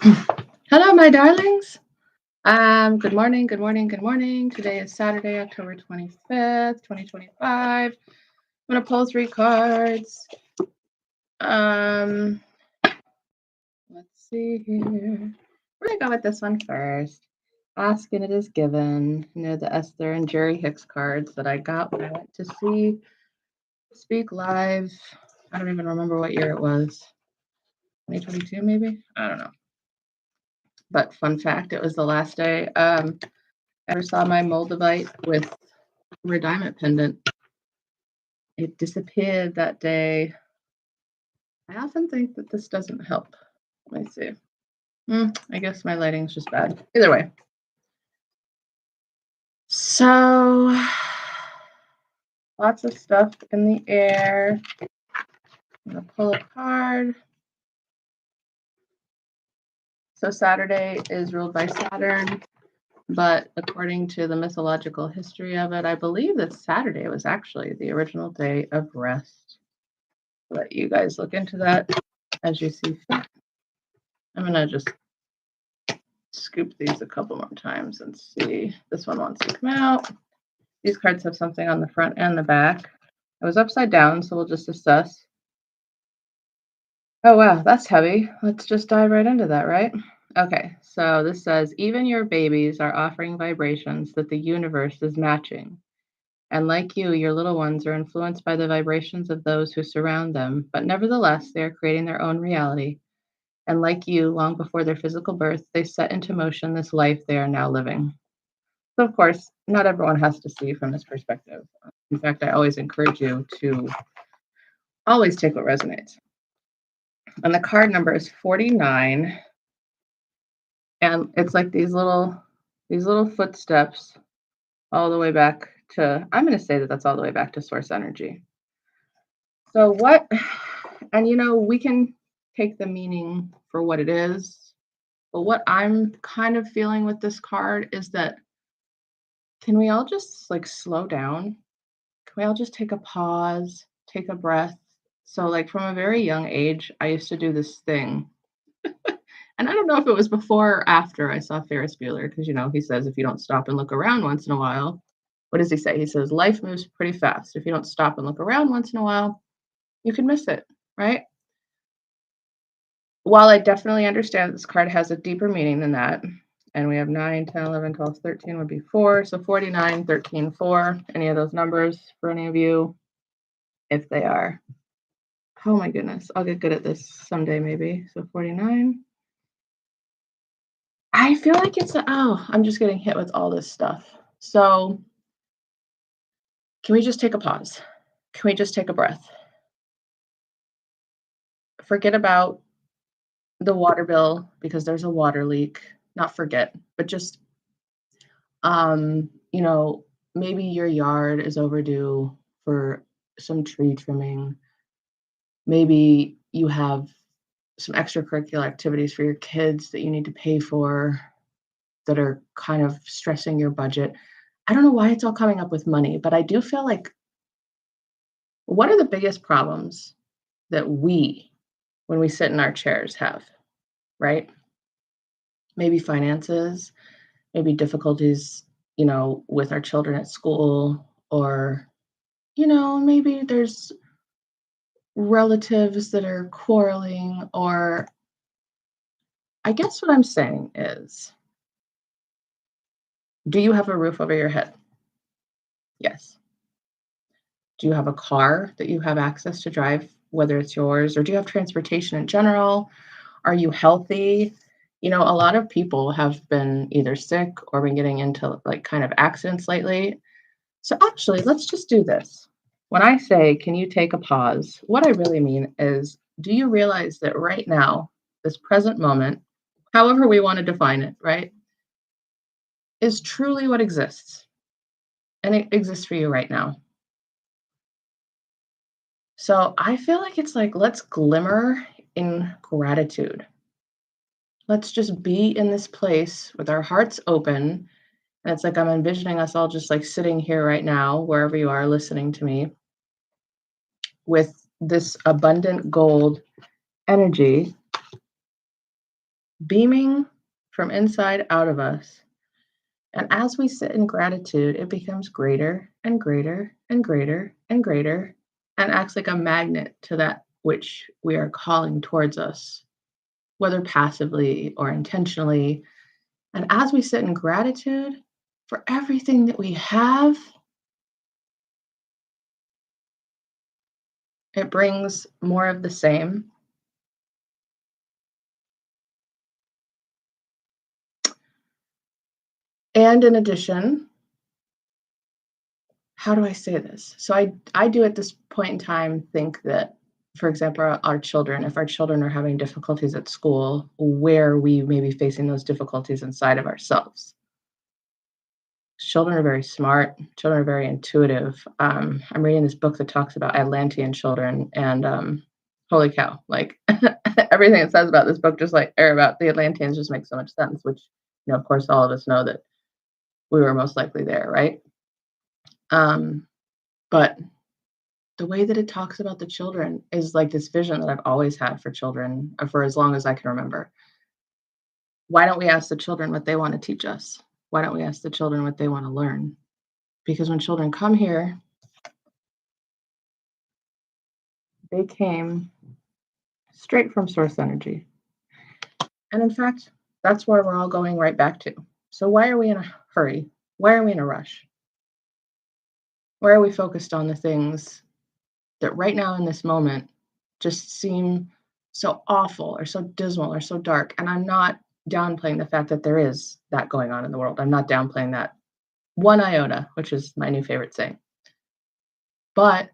Hello, my darlings. Good morning, good morning, good morning. Today is Saturday, October 25th, 2025. I'm gonna pull three cards. Um, let's see here. We're gonna go with this one first. Ask and it is given. The Esther and Jerry Hicks cards that I got when I went to see Speak Live. I don't even remember what year it was. 2022, maybe? I don't know. But fun fact, it was the last day I ever saw my Moldavite with red diamond pendant. It disappeared that day. I often think that this doesn't help. Let me see. I guess my lighting's just bad. Either way. So, lots of stuff in the air. I'm going to pull a card. So, Saturday is ruled by Saturn, but according to the mythological history of it, I believe that Saturday was actually the original day of rest. I'll let you guys look into that as you see fit. I'm going to just scoop these a couple more times and see. This one wants to come out. These cards have something on the front and the back. It was upside down, so we'll just assess. Oh, wow, that's heavy. Let's just dive right into that, right? Okay, so this says, even your babies are offering vibrations that the universe is matching. And like you, your little ones are influenced by the vibrations of those who surround them, but nevertheless, they are creating their own reality. And like you, long before their physical birth, they set into motion this life they are now living. So, of course, not everyone has to see from this perspective. In fact, I always encourage you to always take what resonates. And the card number is 49. And it's like these little footsteps all the way back to, I'm going to say that that's all the way back to source energy. So what, and we can take the meaning for what it is, but what I'm kind of feeling with this card is that, can we all just like slow down? Can we all just take a pause, take a breath? So, like, from a very young age, I used to do this thing. And I don't know if it was before or after I saw Ferris Bueller, because, he says if you don't stop and look around once in a while, what does he say? He says, life moves pretty fast. If you don't stop and look around once in a while, you can miss it, right? While I definitely understand this card has a deeper meaning than that, and we have 9, 10, 11, 12, 13 would be 4. So 49, 13, 4. Any of those numbers for any of you? If they are. Oh my goodness. I'll get good at this someday, maybe. So 49. I feel like I'm just getting hit with all this stuff. So can we just take a pause? Can we just take a breath? Forget about the water bill because there's a water leak. Not forget, but just, maybe your yard is overdue for some tree trimming. Maybe you have some extracurricular activities for your kids that you need to pay for that are kind of stressing your budget. I don't know why it's all coming up with money, but I do feel like, what are the biggest problems that we, when we sit in our chairs, have, right? Maybe finances, maybe difficulties, with our children at school, or, maybe there's relatives that are quarreling, or I guess what I'm saying is, do you have a roof over your head? Yes. Do you have a car that you have access to drive, whether it's yours, or do you have transportation in general? Are you healthy? A lot of people have been either sick or been getting into like kind of accidents lately. So actually, let's just do this. When I say, can you take a pause? What I really mean is, do you realize that right now, this present moment, however we want to define it, right, is truly what exists. And it exists for you right now. So I feel like it's like, let's glimmer in gratitude. Let's just be in this place with our hearts open. And it's like I'm envisioning us all just like sitting here right now, wherever you are listening to me, with this abundant gold energy beaming from inside out of us. And as we sit in gratitude, it becomes greater and greater and greater and greater and acts like a magnet to that which we are calling towards us, whether passively or intentionally. And as we sit in gratitude for everything that we have, it brings more of the same. And in addition, how do I say this? So I do at this point in time think that, for example, our children, if our children are having difficulties at school, where we may be facing those difficulties inside of ourselves. Children are very smart. Children are very intuitive. I'm reading this book that talks about Atlantean children, and holy cow! Like everything it says about this book, just like or about the Atlanteans, just makes so much sense. Which, of course, all of us know that we were most likely there, right? Um, but the way that it talks about the children is like this vision that I've always had for children for as long as I can remember. Why don't we ask the children what they want to teach us? Why don't we ask the children what they want to learn? Because when children come here, they came straight from source energy. And in fact, that's where we're all going right back to. So why are we in a hurry? Why are we in a rush? Why are we focused on the things that right now in this moment just seem so awful or so dismal or so dark? And I'm not downplaying the fact that there is that going on in the world. I'm not downplaying that one iota, which is my new favorite saying. But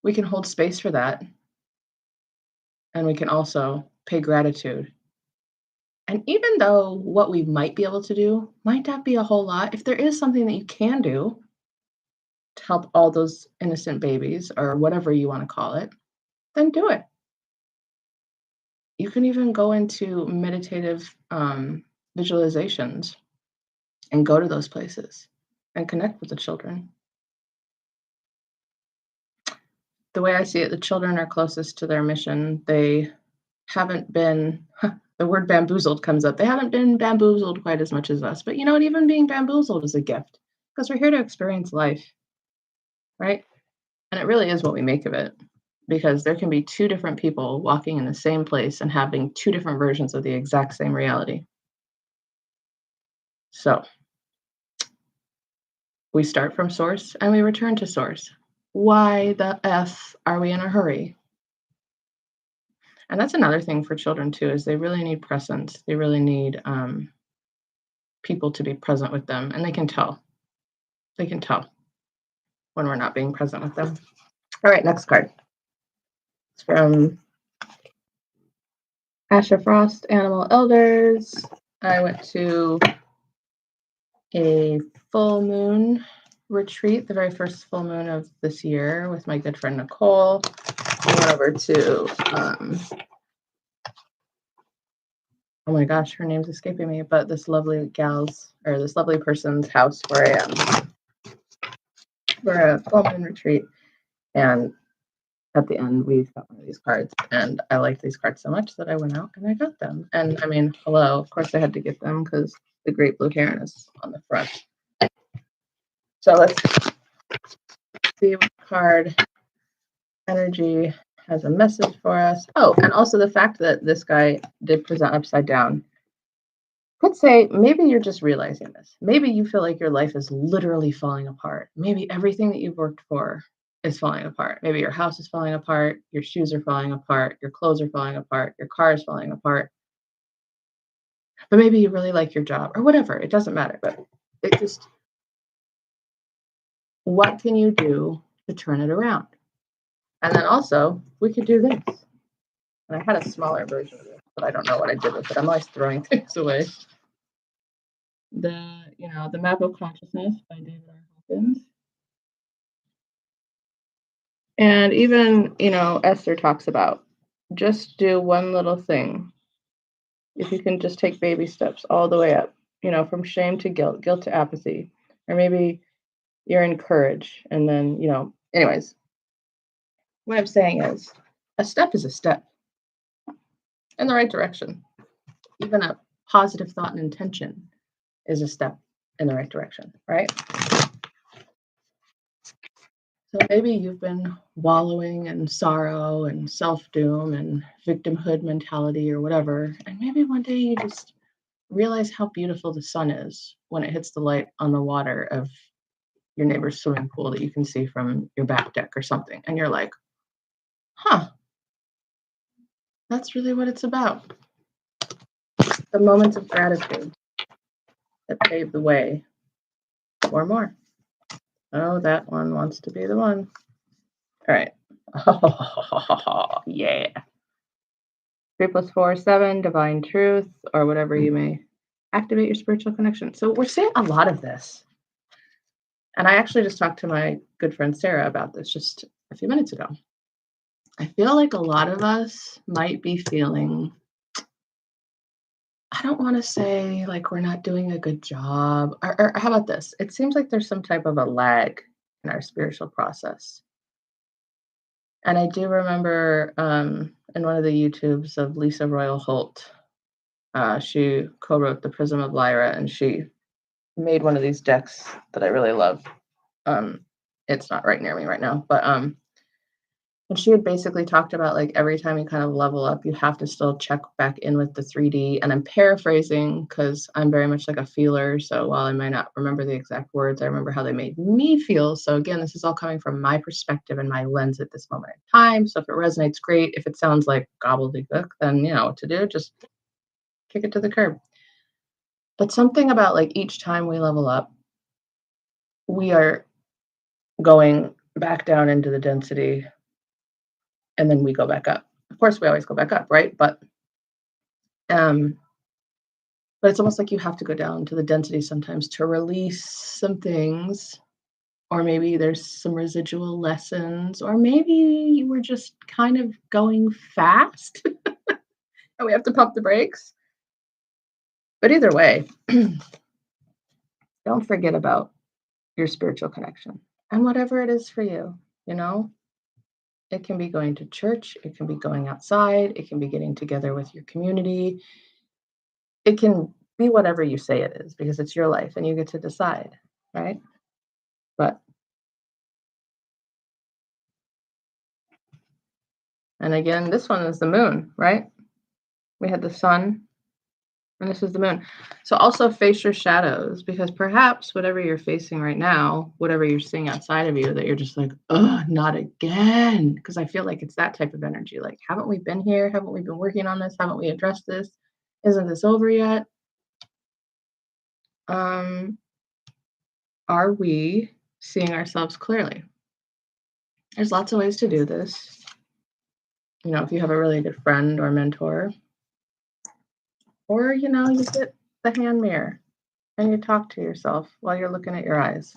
we can hold space for that. And we can also pay gratitude. And even though what we might be able to do might not be a whole lot, if there is something that you can do to help all those innocent babies or whatever you want to call it, then do it. You can even go into meditative visualizations and go to those places and connect with the children. The way I see it, the children are closest to their mission. They haven't been, the word bamboozled comes up. They haven't been bamboozled quite as much as us. But you know what? Even being bamboozled is a gift because we're here to experience life, right? And it really is what we make of it because there can be two different people walking in the same place and having two different versions of the exact same reality. So we start from source and we return to source. Why the F are we in a hurry? And that's another thing for children too, is they really need presence. They really need people to be present with them, and they can tell. They can tell when we're not being present with them. All right, next card. It's from Asha Frost, Animal Elders. I went to a full moon retreat, the very first full moon of this year with my good friend Nicole. We went over to oh my gosh, her name's escaping me, but this lovely this lovely person's house where I am for a full moon retreat. And at the end, we got one of these cards, and I liked these cards so much that I went out and I got them. And I mean, hello, of course I had to get them because the Great Blue Heron is on the front. So let's see what card energy has a message for us. Oh, and also the fact that this guy did present upside down could say maybe you're just realizing this. Maybe you feel like your life is literally falling apart. Maybe everything that you've worked for is falling apart. Maybe your house is falling apart, your shoes are falling apart, your clothes are falling apart, your car is falling apart. But maybe you really like your job or whatever. It doesn't matter. But it just, what can you do to turn it around? And then also, we could do this. And I had a smaller version of this, but I don't know what I did with it. I'm always throwing things away. The Map of Consciousness by David R. Hawkins. And even, Esther talks about just do one little thing. If you can just take baby steps all the way up, from shame to guilt, guilt to apathy, or maybe you're in courage. And then, anyways, what I'm saying is a step in the right direction. Even a positive thought and intention is a step in the right direction, right? So maybe you've been wallowing in sorrow and self doom and victimhood mentality or whatever. And maybe one day you just realize how beautiful the sun is when it hits the light on the water of your neighbor's swimming pool that you can see from your back deck or something. And you're like, huh, that's really what it's about. The moments of gratitude that pave the way for more. Oh, that one wants to be the one. All right. Oh, yeah. 3 plus 4 is 7, divine truth, or whatever you may activate your spiritual connection. So we're seeing a lot of this. And I actually just talked to my good friend Sarah about this just a few minutes ago. I feel like a lot of us might be feeling, I don't want to say like we're not doing a good job. Or how about this? It seems like there's some type of a lag in our spiritual process. And I do remember in one of the YouTubes of Lisa Royal Holt, she co-wrote The Prism of Lyra, and she made one of these decks that I really love. It's not right near me right now, but and she had basically talked about like every time you kind of level up, you have to still check back in with the 3D. And I'm paraphrasing because I'm very much like a feeler. So while I might not remember the exact words, I remember how they made me feel. So again, this is all coming from my perspective and my lens at this moment in time. So if it resonates, great. If it sounds like gobbledygook, then you know what to do. Just kick it to the curb. But something about like each time we level up, we are going back down into the density and then we go back up. Of course, we always go back up, right? Um, but it's almost like you have to go down to the density sometimes to release some things, or maybe there's some residual lessons, or maybe you were just kind of going fast and we have to pump the brakes. But either way, don't forget about your spiritual connection and whatever it is for you, you know? It can be going to church, it can be going outside, it can be getting together with your community. It can be whatever you say it is because it's your life and you get to decide, right? But and again, this one is the moon, right? We had the sun and this is the moon. So also face your shadows because perhaps whatever you're facing right now, whatever you're seeing outside of you, that you're just like, oh, not again. Because I feel like it's that type of energy. Like, haven't we been here? Haven't we been working on this? Haven't we addressed this? Isn't this over yet? Um, are we seeing ourselves clearly? There's lots of ways to do this. You know, if you have a really good friend or mentor, or, you know, you get the hand mirror and you talk to yourself while you're looking at your eyes.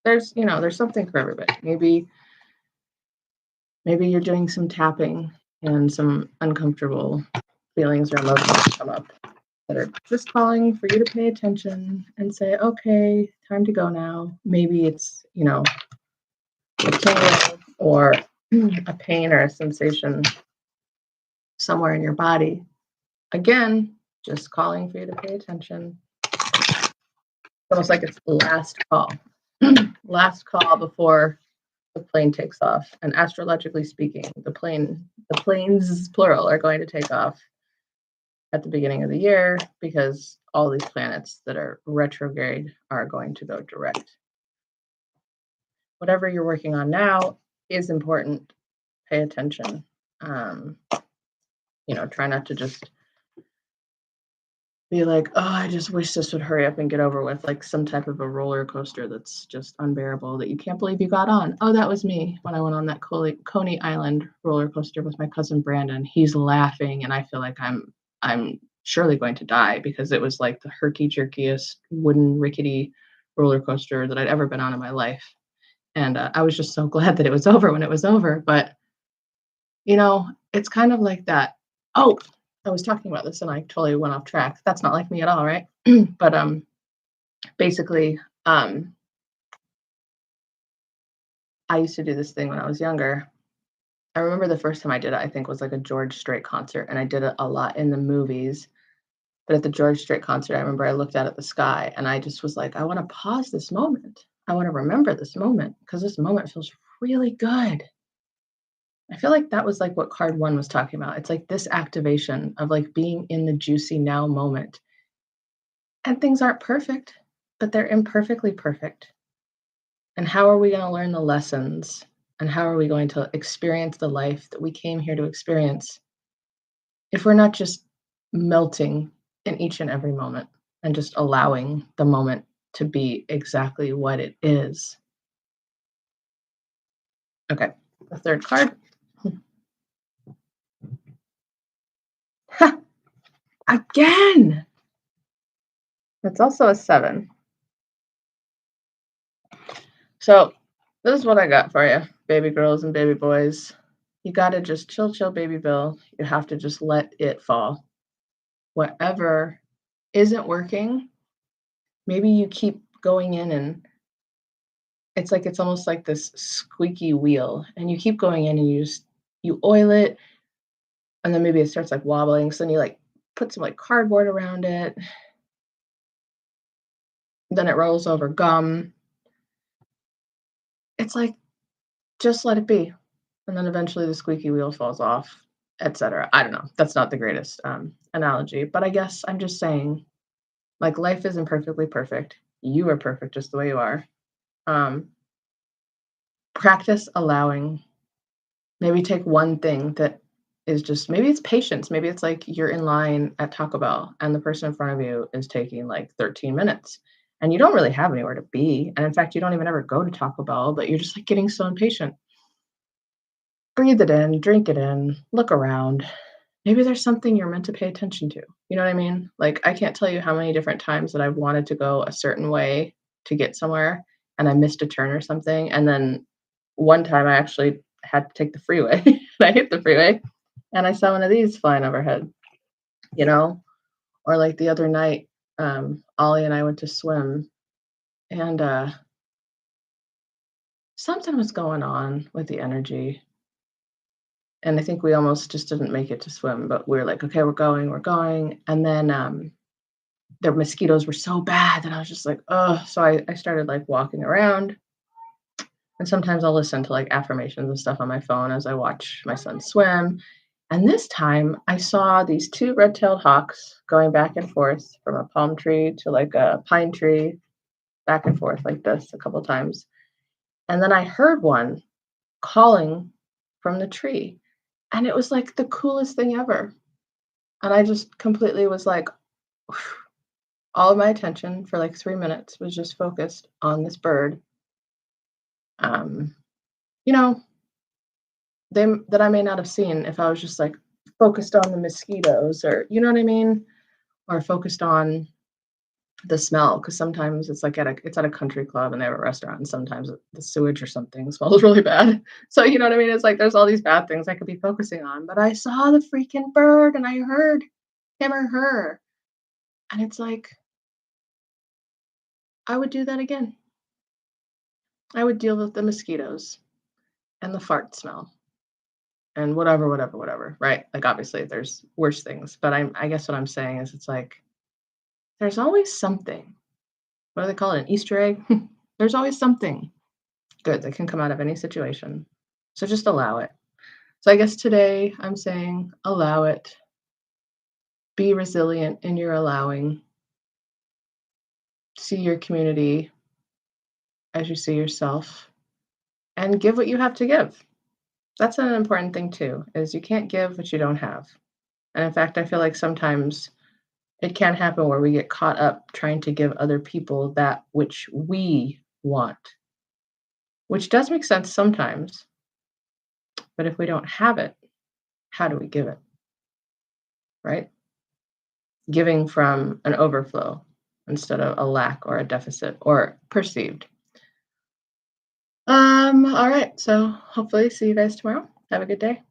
There's something for everybody. Maybe you're doing some tapping and some uncomfortable feelings or emotions come up that are just calling for you to pay attention and say, okay, time to go now. Maybe it's, a tingle or a pain or a sensation somewhere in your body. Again, just calling for you to pay attention. It's almost like it's the last call. Last call before the plane takes off. And astrologically speaking, the planes plural are going to take off at the beginning of the year because all these planets that are retrograde are going to go direct. Whatever you're working on now is important. Pay attention. Try not to just be like, oh, I just wish this would hurry up and get over with, like some type of a roller coaster that's just unbearable that you can't believe you got on. Oh, that was me when I went on that Coney Island roller coaster with my cousin Brandon. He's laughing, and I feel like I'm surely going to die because it was like the herky jerkiest wooden rickety roller coaster that I'd ever been on in my life. And I was just so glad that it was over when it was over. But it's kind of like that. Oh, I was talking about this and I totally went off track. That's not like me at all, right? But basically, I used to do this thing when I was younger. I remember the first time I did it, I think was like a George Strait concert, and I did it a lot in the movies. But at the George Strait concert, I remember I looked out at the sky and I just was like, I want to pause this moment. I want to remember this moment because this moment feels really good. I feel like that was like what card one was talking about. It's like this activation of like being in the juicy now moment. And things aren't perfect, but they're imperfectly perfect. And how are we going to learn the lessons? And how are we going to experience the life that we came here to experience if we're not just melting in each and every moment and just allowing the moment to be exactly what it is? Okay, the third card. Ha! Again! It's also a 7. So, this is what I got for you, baby girls and baby boys. You gotta just chill, chill, baby Bill. You have to just let it fall. Whatever isn't working, maybe you keep going in and it's like it's almost like this squeaky wheel, and you keep going in and you oil it, and then maybe it starts like wobbling. So then you like put some like cardboard around it, then it rolls over gum. It's like just let it be, and then eventually the squeaky wheel falls off, etc. I don't know. That's not the greatest analogy, but I guess I'm just saying, like life isn't perfectly perfect. You are perfect just the way you are. Um, Practice allowing. Maybe take one thing that is just maybe it's patience. Maybe it's like you're in line at Taco Bell and the person in front of you is taking like 13 minutes and you don't really have anywhere to be. And in fact, you don't even ever go to Taco Bell, but you're just like getting so impatient. Breathe it in, drink it in, look around. Maybe there's something you're meant to pay attention to. You know what I mean? Like, I can't tell you how many different times that I've wanted to go a certain way to get somewhere and I missed a turn or something. And then one time I actually had to take the freeway and I hit the freeway and I saw one of these flying overhead, you know? Or like the other night, Ollie and I went to swim and something was going on with the energy. And I think we almost just didn't make it to swim, but we were like, okay, we're going, we're going. And then the mosquitoes were so bad that I was just like, oh. So I started like walking around. And sometimes I'll listen to like affirmations and stuff on my phone as I watch my son swim. And this time I saw these two red-tailed hawks going back and forth from a palm tree to like a pine tree, back and forth like this a couple times. And then I heard one calling from the tree. And it was like the coolest thing ever. And I just completely was like, all of my attention for like 3 minutes was just focused on this bird. Um, you know, them that I may not have seen if I was just like focused on the mosquitoes or you know what I mean? Or focused on the smell because sometimes it's like it's at a country club and they have a restaurant and sometimes the sewage or something smells really bad. So you know what I mean? It's like there's all these bad things I could be focusing on, but I saw the freaking bird and I heard him or her. And it's like I would do that again. I would deal with the mosquitoes and the fart smell and whatever, whatever, whatever, right? Like obviously there's worse things, but I guess what I'm saying is it's like there's always something. What do they call it? An Easter egg? There's always something good that can come out of any situation. So just allow it. So I guess today I'm saying allow it. Be resilient in your allowing. See your community as you see yourself and give what you have to give. That's an important thing too, is you can't give what you don't have. And in fact, I feel like sometimes it can happen where we get caught up trying to give other people that which we want, which does make sense sometimes. But if we don't have it, how do we give it? Right? Giving from an overflow instead of a lack or a deficit or perceived. All right. So hopefully see you guys tomorrow. Have a good day.